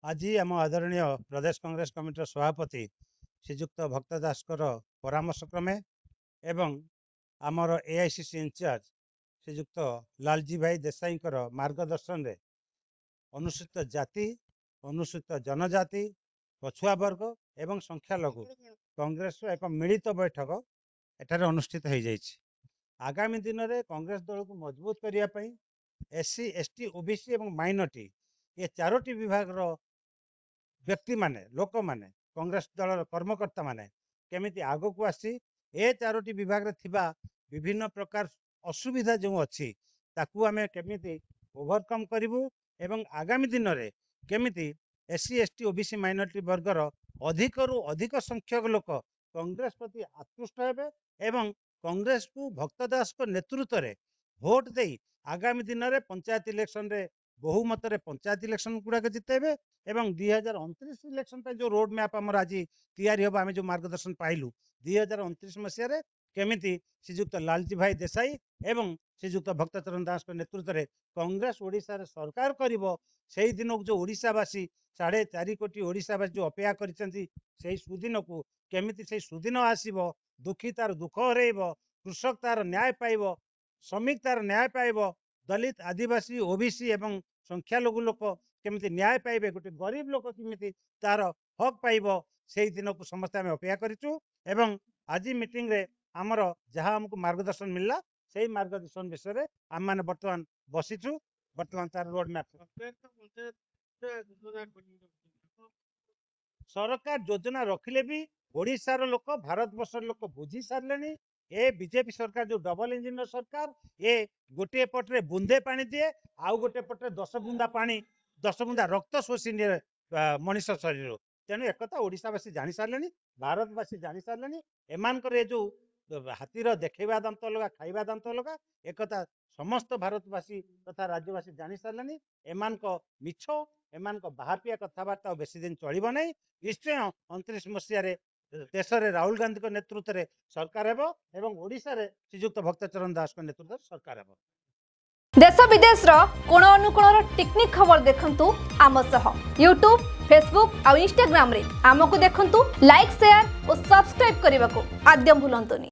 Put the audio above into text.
आज आम आदरणीय प्रदेश कांग्रेस कमिटर सभापति श्रीजुक्त भक्त दास परामर्श क्रमे एवं आमर एआईसीसी इंचार्ज श्रीजुक्त लालजी भाई देसाई मार्गदर्शन रे अनुसूचित जाति अनुसूचित जनजाति पछुआ वर्ग एवं संख्यालघु कांग्रेस एक मिलित बैठक एठारे अनुष्ठित हो जाइछि। आगामी दिन में कांग्रेस दल को मजबूत करने एससी एसटी ओबीसी एवं माइनॉरिटी ये चारोटी विभाग व्यक्ति माने लोक माने कांग्रेस दल कर्मकर्ता माने केमिति आगो को आसी ए चारोटी विभाग रे थिबा विभिन्न प्रकार असुविधा जो अच्छी ताकू आमे केमिति ओवरकम करिवु एवं आगामी दिन रे केमिति एससी एसटी ओबीसी माइनॉरिटी वर्गर अधिक रु अधिक संख्यक लोक कांग्रेस प्रति आकृष्ट हेबे एवं कांग्रेस को भक्त दास को नेतृत्व रे भोट दे आगामी दिन रे पंचायत इलेक्शन रे बहुमत रे पंचायत इलेक्शन गुड़ाक जितेबे एवं 2029 इलेक्शन पे जो रोड मैप आम आज तैयारी हम आम जो मार्गदर्शन पाइलु 2029 मसीह केमिति श्रीजुक्त लालजी भाई देसाई एवं श्रीजुक्त भक्तचरण दास के नेतृत्व में कांग्रेस ओडिशा रे सरकार करिवो सेही दिन को जो ओडिशावासी 4.5 कोटी ओडिशावासी जो अपेक्षा करिसेंती सेही सुदिन को केमिति सेही सुदिन आसीबो दुखी तार दुख हरेइबो कृषक तार न्याय पाइबो श्रमिक तार न्याय पाइबो दलित आदिवासी ओबीसी एवं संख्यालघु लोक केमिति न्याय पाइबे गोटे गरीब लोक केमिति तार हक पाइबो सेही दिन को समस्त आम अपेक्षा करिचु एवं आज मीटिंग रे आमर जहाँ हमको मार्गदर्शन मिलला सेही मार्गदर्शन विषय रे आम माने वर्तमान बसिचु वर्तमान तार रोड मैप सरकार योजना रखिले भी ओडिशार लोक भारत वर्ष लोक बुझी सारे ए बीजेपी सरकार जो डबल इंजिन सरकार ये गोटे पटे बुंदे पानी दिए आउ गोटे पटे 10 बुंदा पानी 10 बुंदा रक्त शोषी मनीष शरीर तेणु एक ओडिशावासी जानी सारे भारतवासी जानी सारे एमानकर जो हाथीर देखा दांत अलग खाइबा दांत अलग एक समस्त भारतवासी तथा राज्यवासी जानी सारे एमान मिछ एमान बाहापिया कथबार्ता बेसी दिन चलो ना निश्चय 29 मसीह देश में राहुल गांधी को नेतृत्व में सरकार हेबो एवं ओडिशा रे श्रीजुक्त भक्तचरण दास को नेतृत्व में सरकार हेबो। देश विदेश रो कोण अनुकोण टेक्निक खबर देखंतु आम सह यूट्यूब फेसबुक और इंस्टाग्राम रे आमको देखंतु लाइक शेयर और सब्सक्राइब करने को आद्यम भूलंतुनी।